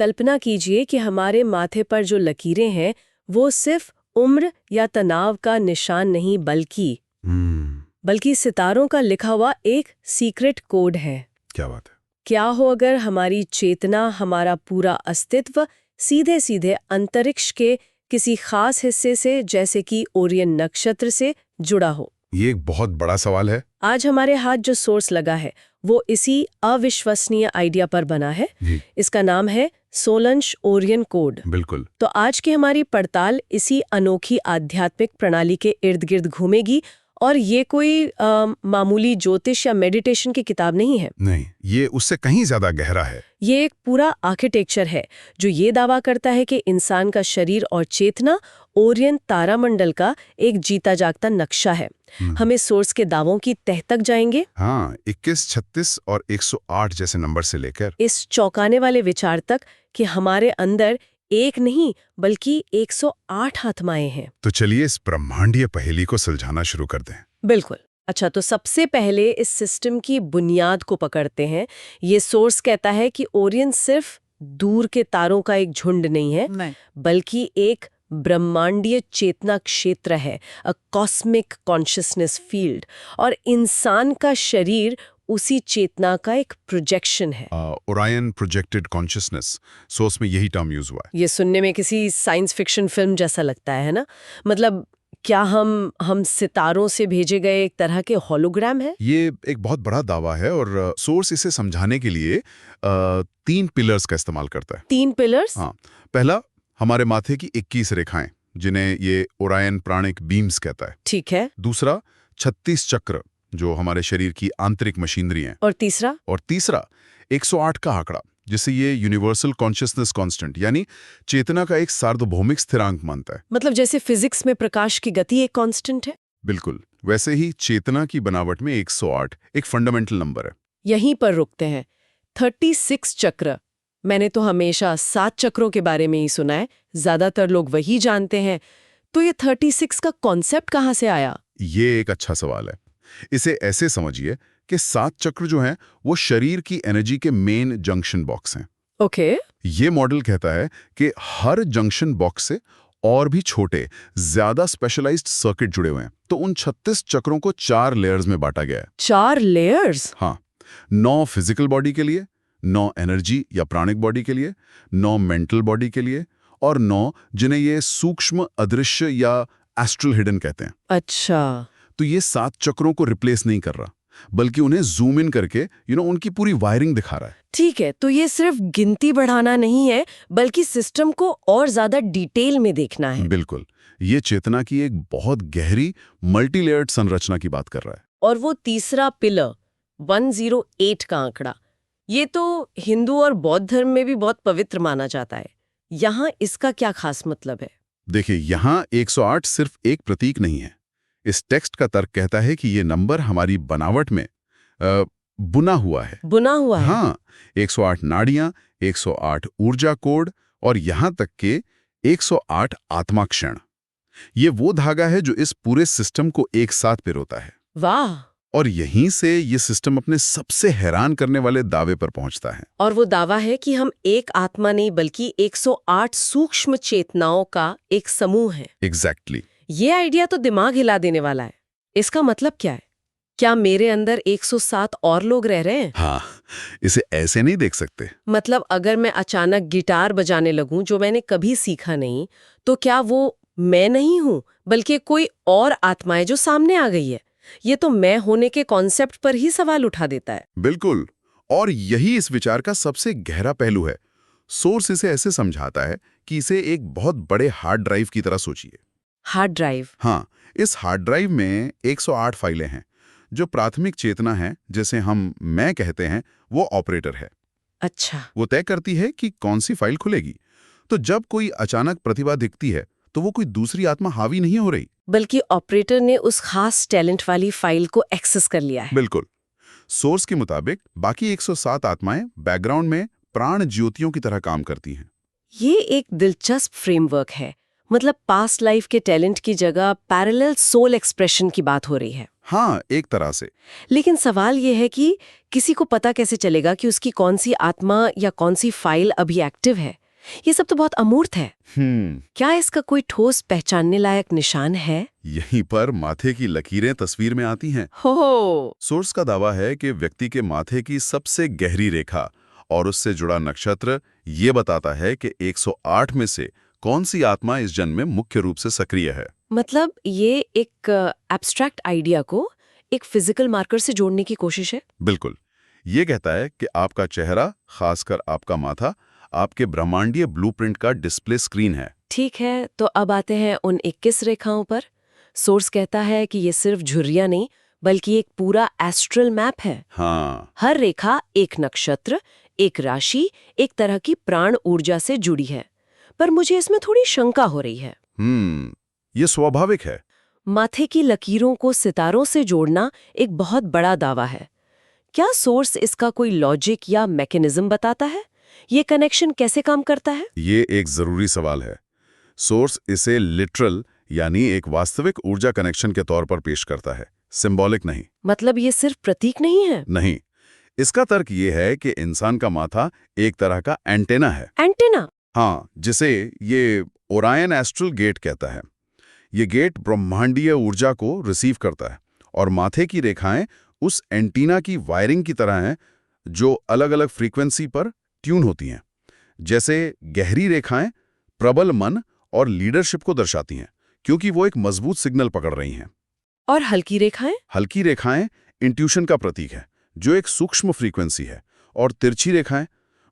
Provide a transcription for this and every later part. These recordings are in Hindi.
कल्पना कीजिए कि हमारे माथे पर जो लकीरें हैं वो सिर्फ उम्र या तनाव का निशान नहीं बल्कि सितारों का लिखा हुआ एक सीक्रेट कोड है। क्या बात है। क्या हो अगर हमारी चेतना, हमारा पूरा अस्तित्व सीधे सीधे अंतरिक्ष के किसी खास हिस्से से, जैसे कि ओरियन नक्षत्र से जुड़ा हो। ये एक बहुत बड़ा सवाल है। आज हमारे हाथ जो सोर्स लगा है वो इसी अविश्वसनीय आइडिया पर बना है। इसका नाम है सोलंश ओरियन कोड। बिल्कुल। तो आज की हमारी पड़ताल इसी अनोखी आध्यात्मिक प्रणाली के इर्द गिर्द घूमेगी, और ये कोई मामूली ज्योतिष या मेडिटेशन की किताब नहीं है। नहीं, ये उससे कहीं ज्यादा गहरा है। ये एक पूरा आर्किटेक्चर है जो ये दावा करता है कि इंसान का शरीर और चेतना ओरियन तारामंडल का एक जीता जागता नक्शा है। हमें सोर्स के दावों की तह तक जाएंगे। हाँ, 21, 36 और 108 जैसे नंबर से लेकर इस चौंकाने वाले विचार तक कि हमारे अंदर एक नहीं बल्कि 108 आत्माएं हैं। तो चलिए इस ब्रह्मांडीय पहेली को सुलझाना शुरू कर दें। बिल्कुल। अच्छा, तो सबसे पहले इस सिस्टम की बुनियाद को पकड़ते हैं। ये सोर्स कहता है कि ओरियन सिर्फ दूर के तारों का एक झुंड नहीं है, बल्कि एक ब्रह्मांडीय चेतना क्षेत्र है, अ कॉस्मिक कॉन्शियसनेस फील्ड, और इंसान का शरीर उसी चेतना का एक प्रोजेक्शन है। ओरायन प्रोजेक्टेड कॉन्शियसनेस, सोर्स में यही टर्म यूज हुआ है। ये सुनने में किसी साइंस फिक्शन फिल्म जैसा लगता है ना? मतलब क्या हम सितारों से भेजे गए एक तरह के होलोग्राम है? ये एक बहुत बड़ा दावा है, और सोर्स इसे समझाने के लिए 3 पिलर्स का इस्तेमाल करता है। 3 पिलर्स? हाँ, पहला हमारे माथे की 21 रेखाएं, जिन्हें ये ओरायन प्राणिक बीम्स कहता है। ठीक है। दूसरा 36 चक्र, जो हमारे शरीर की आंतरिक मशीनरी हैं। और तीसरा 108 का आंकड़ा, जिसे ये यूनिवर्सल कॉन्शियसनेस कांस्टेंट यानी चेतना का एक सार्वभौमिक स्थिरांक मानता है। मतलब जैसे फिजिक्स में प्रकाश की गति एक कांस्टेंट है? बिल्कुल, वैसे ही चेतना की बनावट में 108 एक फंडामेंटल नंबर है। यहीं पर रुकते हैं। 36 चक्र, मैंने तो हमेशा 7 चक्रों के बारे में ही सुना है, ज्यादातर लोग वही जानते हैं। तो ये 36 का कॉन्सेप्ट कहाँ से आया? ये एक अच्छा सवाल है। इसे ऐसे समझिए कि 7 चक्र जो हैं वो शरीर की एनर्जी के मेन जंक्शन बॉक्स हैं। ओके। ये मॉडल कहता है कि हर जंक्शन बॉक्स से और भी छोटे, ज्यादा स्पेशलाइज्ड सर्किट जुड़े हुए हैं। तो उन 36 चक्रों को 4 लेयर्स में बांटा गया है। 4 लेयर्स? हाँ, 9 फिजिकल बॉडी के लिए, 9 एनर्जी या प्राणिक बॉडी के लिए, 9 मेंटल बॉडी के लिए, और 9 जिन्हें ये सूक्ष्म अदृश्य या एस्ट्रल हिडन कहते हैं। अच्छा। तो ये 7 चक्रों को रिप्लेस नहीं कर रहा, बल्कि उन्हें जूम इन करके उनकी पूरी वायरिंग दिखा रहा है। ठीक है, तो ये सिर्फ गिनती बढ़ाना नहीं है, बल्कि सिस्टम को और ज्यादा डिटेल में देखना है। बिल्कुल, ये चेतना की एक बहुत गहरी मल्टी लेयर्ड संरचना की बात कर रहा है। और वो तीसरा पिलर 108 का आंकड़ा, ये तो हिंदू और बौद्ध धर्म में भी बहुत पवित्र माना जाता है। यहाँ इसका क्या खास मतलब है? देखिए, यहाँ 108 सिर्फ एक प्रतीक नहीं है। इस टेक्स्ट का तर्क कहता है कि ये नंबर हमारी बनावट में बुना हुआ है। बुना हुआ है? हाँ, 108 नाड़ियां, 108 ऊर्जा कोड, और यहां तक के 108 आत्मा क्षण। ये वो धागा है जो इस पूरे सिस्टम को एक साथ पिरोता है। वाह! और यहीं से ये सिस्टम अपने सबसे हैरान करने वाले दावे पर पहुंचता है। और वो दावा है कि हम एक आत्मा नहीं बल्कि 108 सूक्ष्म चेतनाओं का एक समूह है। एग्जैक्टली। ये आइडिया तो दिमाग हिला देने वाला है। इसका मतलब क्या है? क्या मेरे अंदर 107 और लोग रह रहे हैं? हाँ, इसे ऐसे नहीं देख सकते। मतलब अगर मैं अचानक गिटार बजाने लगूं जो मैंने कभी सीखा नहीं, तो क्या वो मैं नहीं हूं बल्कि कोई और आत्मा है जो सामने आ गई है? ये तो मैं होने के कॉन्सेप्ट पर ही सवाल उठा देता है। बिल्कुल, और यही इस विचार का सबसे गहरा पहलू है। सोर्स इसे ऐसे समझाता है कि इसे एक बहुत बड़े हार्ड ड्राइव की तरह सोचिए। Hard drive? हाँ, इस हार्ड ड्राइव में 108 फाइलें हैं। जो प्राथमिक चेतना है, जैसे हम मैं कहते हैं, वो ऑपरेटर है। अच्छा। वो तय करती है कि कौन सी फाइल खुलेगी। तो जब कोई अचानक प्रतिभा दिखती है, तो वो कोई दूसरी आत्मा हावी नहीं हो रही, बल्कि ऑपरेटर ने उस खास टैलेंट वाली फाइल को एक्सेस कर लिया है। बिल्कुल। सोर्स के मुताबिक बाकी 107 आत्माएं बैकग्राउंड में प्राण ज्योतियों की तरह काम करती हैं। ये एक दिलचस्प फ्रेमवर्क है। मतलब पास्ट लाइफ के टैलेंट की जगह पैरेलल सोल एक्सप्रेशन की बात हो रही है। हाँ, एक तरह से। लेकिन सवाल ये है कि किसी को पता कैसे चलेगा कि उसकी कौन सी आत्मा या कौन सी फाइल अभी एक्टिव है? ये सब तो बहुत अमूर्त है। क्या इसका कोई ठोस पहचानने लायक निशान है? यहीं पर माथे की लकीरें तस्वीर में आती हैं। हो सोर्स का दावा है कि व्यक्ति के माथे की सबसे गहरी रेखा और उससे जुड़ा नक्षत्र ये बताता है कि 108 में से कौन सी आत्मा इस जन्म में मुख्य रूप से सक्रिय है। मतलब ये एक एब्स्ट्रैक्ट आइडिया को एक फिजिकल मार्कर से जोड़ने की कोशिश है। बिल्कुल। ये कहता है कि आपका चेहरा, खासकर आपका माथा, आपके ब्रह्मांडीय ब्लूप्रिंट का डिस्प्ले स्क्रीन है। ठीक है, तो अब आते हैं उन 21 रेखाओं पर। सोर्स कहता है कि ये सिर्फ झुर्रियां नहीं बल्कि एक पूरा एस्ट्रल मैप है। हाँ, हर रेखा एक नक्षत्र, एक राशि, एक तरह की प्राण ऊर्जा से जुड़ी है। पर मुझे इसमें थोड़ी शंका हो रही है। ये स्वाभाविक है। माथे की लकीरों को सितारों से जोड़ना एक बहुत बड़ा दावा है। क्या सोर्स इसका कोई लॉजिक या मैकेनिज्म बताता है? ये कनेक्शन कैसे काम करता है? ये एक जरूरी सवाल है। सोर्स इसे लिटरल यानी एक वास्तविक ऊर्जा कनेक्शन के तौर पर पेश करता है, सिंबॉलिक नहीं। मतलब ये सिर्फ प्रतीक नहीं है? नहीं, इसका तर्क ये है कि इंसान का माथा एक तरह का एंटेना है। एंटेना? हाँ, जिसे ये ओरायन एस्ट्रल गेट कहता है। ये गेट ब्रह्मांडीय ऊर्जा को रिसीव करता है और माथे की रेखाएं उस एंटीना की वायरिंग की तरह हैं जो अलग-अलग फ्रीक्वेंसी पर ट्यून होती हैं। जैसे गहरी रेखाएं प्रबल मन और लीडरशिप को दर्शाती हैं क्योंकि वो एक मजबूत सिग्नल पकड़ रही हैं। और हल्की रेखाएं? हल्की रेखाएं इंट्यूशन का प्रतीक है जो एक सूक्ष्म फ्रीक्वेंसी है। और तिरछी रेखाएं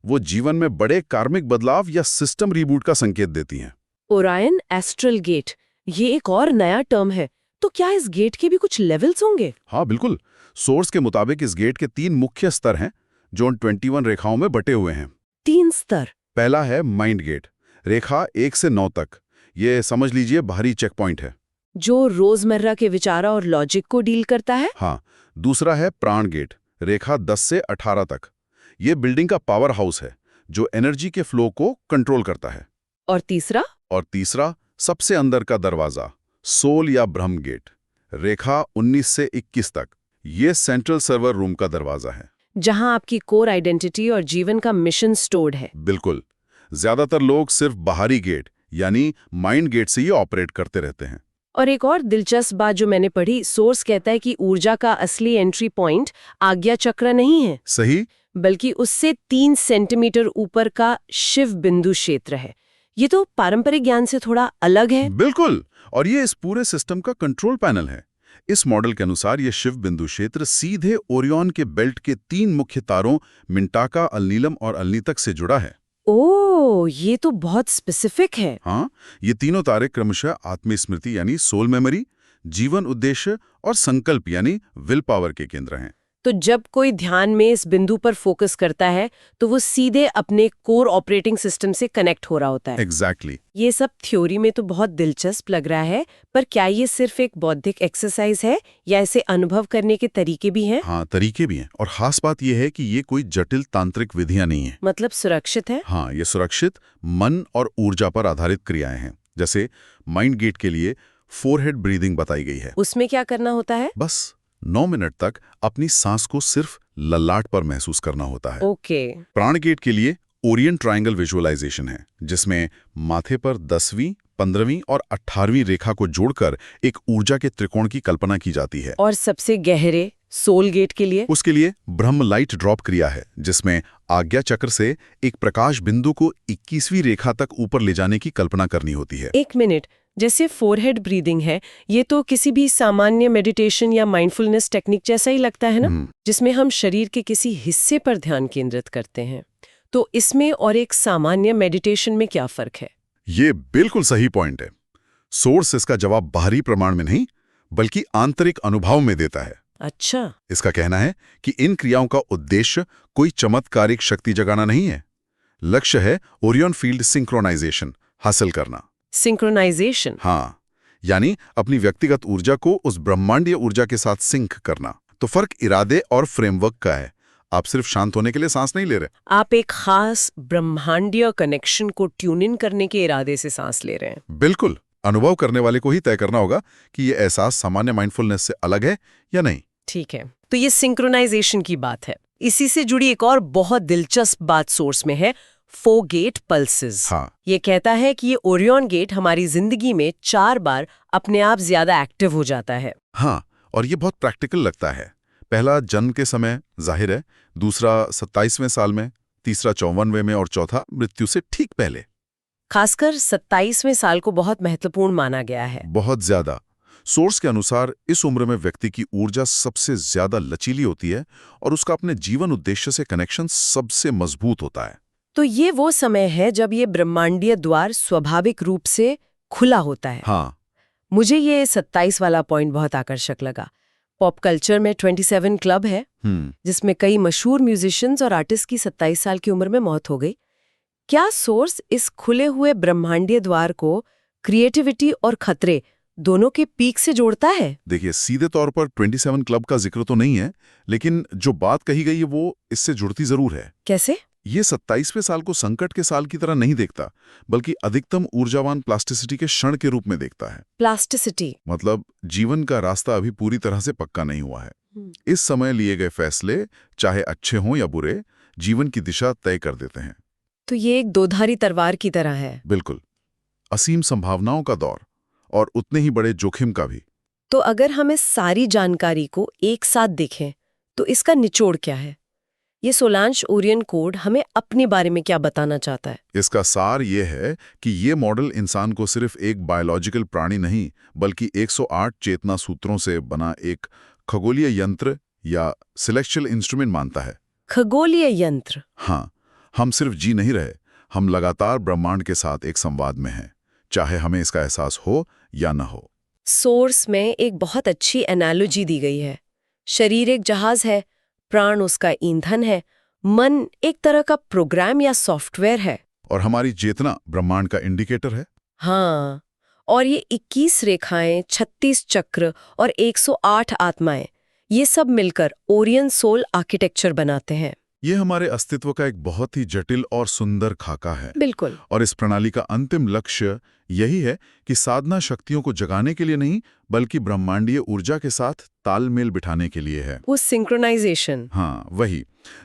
वो जीवन में बड़े कार्मिक बदलाव या सिस्टम रीबूट का संकेत देती हैं। ओरायन एस्ट्रल गेट, ये एक और नया टर्म है। तो क्या इस गेट के भी कुछ लेवल्स होंगे? हाँ, बिल्कुल। सोर्स के मुताबिक इस गेट के 3 मुख्य स्तर हैं जो उन 21 रेखाओं में बटे हुए हैं। 3 स्तर? पहला है माइंड गेट, रेखा 1 से 9 तक। ये समझ लीजिए बाहरी चेक पॉइंट है जो रोजमर्रा के विचारों और लॉजिक को डील करता है। हाँ, दूसरा है प्राण गेट, रेखा 10 से 18 तक। ये बिल्डिंग का पावर हाउस है जो एनर्जी के फ्लो को कंट्रोल करता है। और तीसरा? और तीसरा सबसे अंदर का दरवाजा, सोल या ब्रह्म गेट, रेखा 19 से 21 तक। ये सेंट्रल सर्वर रूम का दरवाजा है जहां आपकी कोर आइडेंटिटी और जीवन का मिशन स्टोर्ड है। बिल्कुल। ज्यादातर लोग सिर्फ बाहरी गेट यानी माइंड गेट से ही ऑपरेट करते रहते हैं। और एक और दिलचस्प बात जो मैंने पढ़ी, सोर्स कहता है कि ऊर्जा का असली एंट्री पॉइंट आज्ञा चक्र नहीं है। सही। बल्कि उससे 3 सेंटीमीटर ऊपर का शिव बिंदु क्षेत्र है। ये तो पारंपरिक ज्ञान से थोड़ा अलग है। बिल्कुल। और ये इस पूरे सिस्टम का कंट्रोल पैनल है। इस मॉडल के अनुसार ये शिव बिंदु क्षेत्र सीधे ओरियन के बेल्ट के 3 मुख्य तारों मिंटाका, अलनीलम और अलनीतक से जुड़ा है। ओह, ये तो बहुत स्पेसिफिक है। हाँ, ये तीनों तारे क्रमशः आत्मस्मृति यानी सोल मेमोरी, जीवन उद्देश्य और संकल्प यानी विल पावर के केंद्र हैं। तो जब कोई ध्यान में इस बिंदु पर फोकस करता है तो वो सीधे अपने कोर ऑपरेटिंग सिस्टम से कनेक्ट हो रहा होता है। एग्जैक्टली। ये सब थ्योरी में तो बहुत दिलचस्प लग रहा है, पर क्या ये सिर्फ एक बौद्धिक एक्सरसाइज है या इसे अनुभव करने के तरीके भी हैं? हाँ, तरीके भी हैं। और खास बात यह है कि ये कोई जटिल तांत्रिक विधियां नहीं है। मतलब सुरक्षित है? हाँ, ये सुरक्षित मन और ऊर्जा पर आधारित क्रियाएं हैं। जैसे माइंड गेट के लिए फोरहेड ब्रीदिंग बताई गई है। उसमें क्या करना होता है? बस 9 मिनट तक अपनी सांस को सिर्फ ललाट पर महसूस करना होता है। ओके। प्राण गेट के लिए ओरिएंट ट्रायंगल विजुअलाइजेशन है जिसमें माथे पर 10वीं, 15वीं और 18वीं रेखा को जोड़कर एक ऊर्जा के त्रिकोण की कल्पना की जाती है। और सबसे गहरे सोल गेट के लिए? उसके लिए ब्रह्म लाइट ड्रॉप क्रिया है जिसमें आज्ञा चक्र से एक प्रकाश बिंदु को 21वीं रेखा तक ऊपर ले जाने की कल्पना करनी होती है। एक मिनट, जैसे फोरहेड ब्रीदिंग है, ये तो किसी भी सामान्य मेडिटेशन या माइंडफुलनेस टेक्निक जैसा ही लगता है ना, जिसमें हम शरीर के किसी हिस्से पर ध्यान केंद्रित करते हैं। तो इसमें और एक सामान्य मेडिटेशन में क्या फर्क है? ये बिल्कुल सही पॉइंट है। सोर्स इसका जवाब बाहरी प्रमाण में नहीं बल्कि आंतरिक अनुभव में देता है। अच्छा। इसका कहना है कि इन क्रियाओं का उद्देश्य कोई चमत्कारिक शक्ति जगाना नहीं है। लक्ष्य है ओरियन फील्ड सिंक्रोनाइजेशन हासिल करना। सिंक्रोनाइजेशन? हाँ, यानी अपनी व्यक्तिगत ऊर्जा को उस ब्रह्मांडीय ऊर्जा के साथ सिंक करना। तो फर्क इरादे और फ्रेमवर्क का है। आप सिर्फ शांत होने के लिए सांस नहीं ले रहे, आप एक खास ब्रह्मांडीय कनेक्शन को ट्यून इन करने के इरादे से सांस ले रहे हैं। बिल्कुल। अनुभव करने वाले को ही तय करना होगा कि ये एहसास सामान्य माइंडफुलनेस से अलग है या नहीं। ठीक है, तो ये सिंक्रोनाइजेशन की बात है। इसी से जुड़ी एक और बहुत दिलचस्प बात सोर्स में है, 4 गेट पल्सेस। हाँ। ये कहता है कि ये ओरियन गेट हमारी जिंदगी में 4 बार अपने आप ज्यादा एक्टिव हो जाता है। हाँ, और ये बहुत प्रैक्टिकल लगता है। पहला जन्म के समय, जाहिर है, दूसरा 27वें साल में, तीसरा 54वें में और चौथा मृत्यु से ठीक पहले। खासकर 27वें साल को बहुत महत्वपूर्ण माना गया है। बहुत ज्यादा। सोर्स के अनुसार इस उम्र में व्यक्ति की ऊर्जा सबसे ज्यादा लचीली होती है और उसका अपने जीवन उद्देश्य से कनेक्शन सबसे मजबूत होता है। तो ये वो समय है जब ये ब्रह्मांडीय द्वार स्वाभाविक रूप से खुला होता है। हाँ। मुझे ये 27 वाला पॉइंट बहुत आकर्षक लगा। पॉप कल्चर में 27 क्लब है, जिसमें कई मशहूर म्यूजिशियंस और आर्टिस्ट की 27 साल की उम्र में मौत हो गई। क्या सोर्स इस खुले हुए ब्रह्मांडीय द्वार को क्रिएटिविटी और खतरे दोनों के पीक से जोड़ता है? देखिए, सीधे तौर पर 27 क्लब का जिक्र तो नहीं है, लेकिन जो बात कही गई है वो इससे जुड़ती जरूर है। कैसे? ये 27वें साल को संकट के साल की तरह नहीं देखता, बल्कि अधिकतम ऊर्जावान प्लास्टिसिटी के क्षण के रूप में देखता है। प्लास्टिसिटी मतलब जीवन का रास्ता अभी पूरी तरह से पक्का नहीं हुआ है। इस समय लिए गए फैसले, चाहे अच्छे हों या बुरे, जीवन की दिशा तय कर देते हैं। तो ये एक दोधारी तलवार की तरह है। बिल्कुल। असीम संभावनाओं का दौर और उतने ही बड़े जोखिम का भी। तो अगर हम इस सारी जानकारी को एक साथ देखें तो इसका निचोड़ क्या है? ये सोलांश ओरियन कोड हमें अपने बारे में क्या बताना चाहता है? इसका सार ये है कि ये मॉडल इंसान को सिर्फ एक बायोलॉजिकल प्राणी नहीं, बल्कि 108 चेतना सूत्रों से बना एक खगोलीय यंत्र या सिलेक्शुअल इंस्ट्रूमेंट मानता है। खगोलीय यंत्र? हाँ, हम सिर्फ जी नहीं रहे, हम लगातार ब्रह्मांड के साथ एक संवाद में हैं, चाहे हमें इसका एहसास हो या न हो। सोर्स में एक बहुत अच्छी एनालॉजी दी गई है। शरीर एक जहाज है, प्राण उसका ईंधन है, मन एक तरह का प्रोग्राम या सॉफ्टवेयर है, और हमारी चेतना ब्रह्मांड का इंडिकेटर है। हाँ, और ये 21 रेखाएं, 36 चक्र और 108 आत्माएं, ये सब मिलकर ओरियन सोल आर्किटेक्चर बनाते हैं। ये हमारे अस्तित्व का एक बहुत ही जटिल और सुंदर खाका है। बिल्कुल। और इस प्रणाली का अंतिम लक्ष्य यही है कि साधना शक्तियों को जगाने के लिए नहीं, बल्कि ब्रह्मांडीय ऊर्जा के साथ तालमेल बिठाने के लिए है। वो सिंक्रोनाइजेशन। हाँ, वही।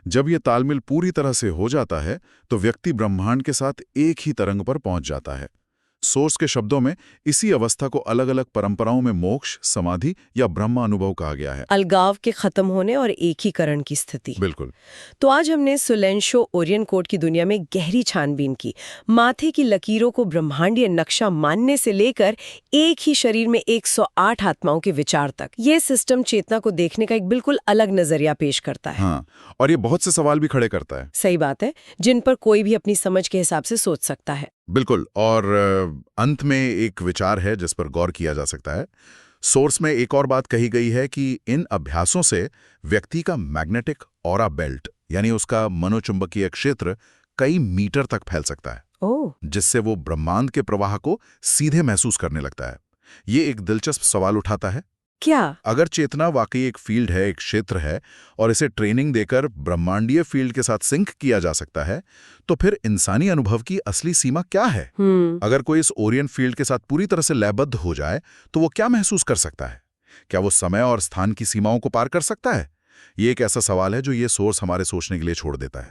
जब ये तालमेल पूरी तरह से हो जाता है तो व्यक्ति ब्रह्मांड के साथ एक ही तरंग पर पहुंच जाता है। सोर्स के शब्दों में इसी अवस्था को अलग अलग परंपराओं में मोक्ष, समाधि या ब्रह्म अनुभव कहा गया है। अलगाव के खत्म होने और एकीकरण की स्थिति। बिल्कुल। तो आज हमने सोलेंशो ओरियन कोड की दुनिया में गहरी छानबीन की। माथे की लकीरों को ब्रह्मांडीय नक्शा मानने से लेकर एक ही शरीर में 108 आत्माओं के विचार तक, ये सिस्टम चेतना को देखने का एक बिल्कुल अलग नजरिया पेश करता है। हाँ, और ये बहुत से सवाल भी खड़े करता है। सही बात है, जिन पर कोई भी अपनी समझ के हिसाब से सोच सकता है। बिल्कुल। और अंत में एक विचार है जिस पर गौर किया जा सकता है। सोर्स में एक और बात कही गई है कि इन अभ्यासों से व्यक्ति का मैग्नेटिक ऑरा बेल्ट, यानी उसका मनोचुंबकीय क्षेत्र, कई मीटर तक फैल सकता है, जिससे वो ब्रह्मांड के प्रवाह को सीधे महसूस करने लगता है। ये एक दिलचस्प सवाल उठाता है। क्या अगर चेतना वाकई एक फील्ड है, एक क्षेत्र है, और इसे ट्रेनिंग देकर ब्रह्मांडीय फील्ड के साथ सिंक किया जा सकता है, तो फिर इंसानी अनुभव की असली सीमा क्या है? अगर कोई इस ओरियन फील्ड के साथ पूरी तरह से लयबद्ध हो जाए तो वो क्या महसूस कर सकता है? क्या वो समय और स्थान की सीमाओं को पार कर सकता है? ये एक ऐसा सवाल है जो ये सोर्स हमारे सोचने के लिए छोड़ देता है।